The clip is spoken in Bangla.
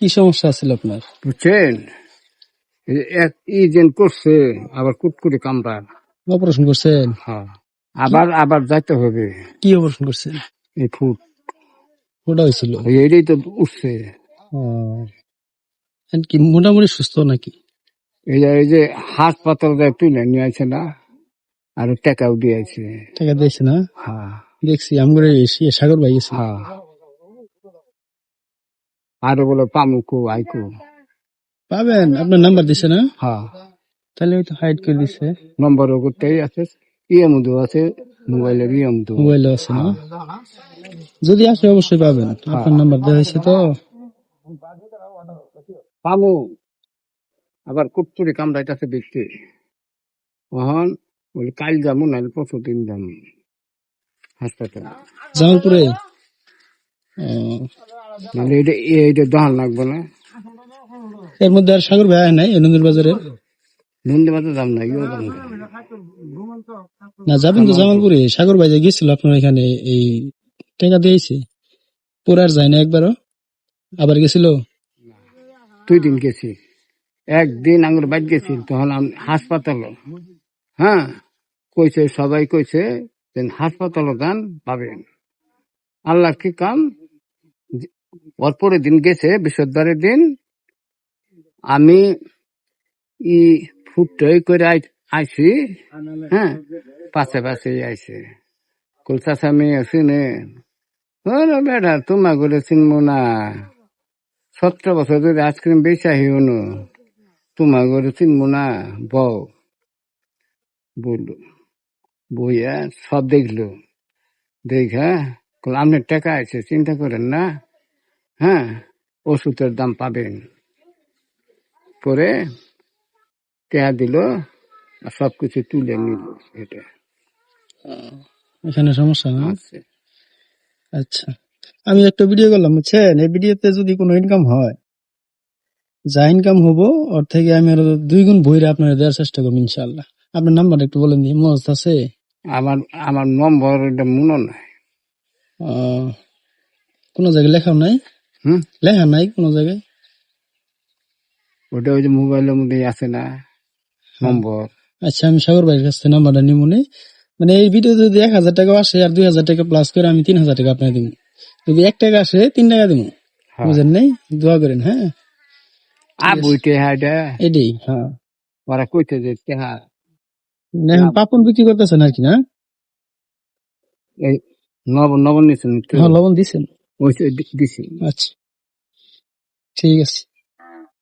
কি সমস্যা ছিল আপনার? বুঝছেন, এক ইজেন করছে আবার কুটকুটি কামড়া। অপারেশন করছেন? হ্যাঁ, আবার আবার যাইতে হবে। কি অপারেশন করছেন? এই ফুট ওটা হয়েছিল? এটাই তো উঠছে। কি মোটামুটি সুস্থ নাকি? এই যে হাসপাতাল যায় তুলে নিয়ে আছে না, আর টাকাও দিয়েছে। টাকা দিয়েছে না? হ্যাঁ দেখছি আমরা সাগর ভাই গেছিল। হ্যাঁ, আরো বলে পামুকু আইকু। পাবেন, আপনার নাম্বার দিছে না? হ্যাঁ, তাহলে হয়তো হাইড করে দিছে। নম্বরও করতেই আছে, ইএমও আছে, মোবাইলের ইএমও। মোবাইলে আছে না? যদি আসে অবশ্যই পাবেন, আপনার নাম্বার দেওয়া হয়েছে তো। পামু আবার কুটকুটি কামড়াইতেছে দেখতে। তখন বলি কাল যাবো নাহলে পরশু দিন যাবো হাসপাতাল। জামালপুরে? নাহলে এইটা দহান লাগবে না। এর মধ্যে আর সাগর ভাই আয় নাই নন্দীর বাজারে? ধন্যবাদ দাম না, ইয়ে দাম না। না যাবেন তো জামালপুরে, সাগর ভাই যে গেছিল আপনার এখানে, এই টাকা দিয়েছে পরে আর যায় না একবারও? আবার গেছিল? 2 দিন গেছি, একদিন আঙুর বাইর গেছি, তখন হাসপাতাল। হ্যাঁ, কইছে সবাই কইছে হাসপাতাল গান পাবেন। আল্লাহ কি কাম, ওর পরের দিন গেছে বৃহস্পতিবারের দিন, আমি ই ফুটই করে আইছি। হ্যাঁ, পাশে পাশে আইছে, কলকাতা মেয়ে আছে নে, বেটা তোমার করে চিনবো না, 17 বছর ধরে আইসক্রিম বেচা হিওনো, তোমার করে চিনবো না, বউ বললো। বইয়া সব দেখলো, দেখা আপনার টাকা আছে, চিন্তা করেন না। হ্যাঁ, ওষুধের দাম পাবেন। পরে টাকা দিল, আর সবকিছু তুলে নিল। এটা এখানে সমস্যা না? আছে। আচ্ছা, আমি একটা ভিডিও করলাম বুঝছেন, এই ভিডিওতে যদি কোনো ইনকাম হয়, যা ইনকাম হবো ওর থেকে আমি আরো 2 গুণ বইরে আপনার দেওয়ার চেষ্টা করবো ইনশাল্লাহ। আপনার নাম্বারটা একটু বলেন দিই, মস্ত আছে? আমার আমার নম্বর এটা মনে নাই। কোন জায়গায় লেখা নাই? লেখা নাই কোন জায়গায়? ওটা ওই যে মোবাইলের মধ্যে আছে না নম্বর। আচ্ছা, আমি সাগর ভাইয়ের কাছ থেকে নাম্বারটা নিবো। মানে এই ভিডিও যদি 1000 টাকা আসে আর 2000 টাকা প্লাস করে আমি 3000 টাকা আপনাকে দিব। যদি 1 টাকা আসে 3 টাকা দিব, বুঝেন নাই? দোয়া করেন। হ্যাঁ, এটাই। হ্যাঁ, ওরা কইতে যে এখন পাপন বিক্রি করতেছেন আর কি না? এই নবন নিচ্ছেন, লবণ দিচ্ছেন? দিছি। আচ্ছা, ঠিক আছে।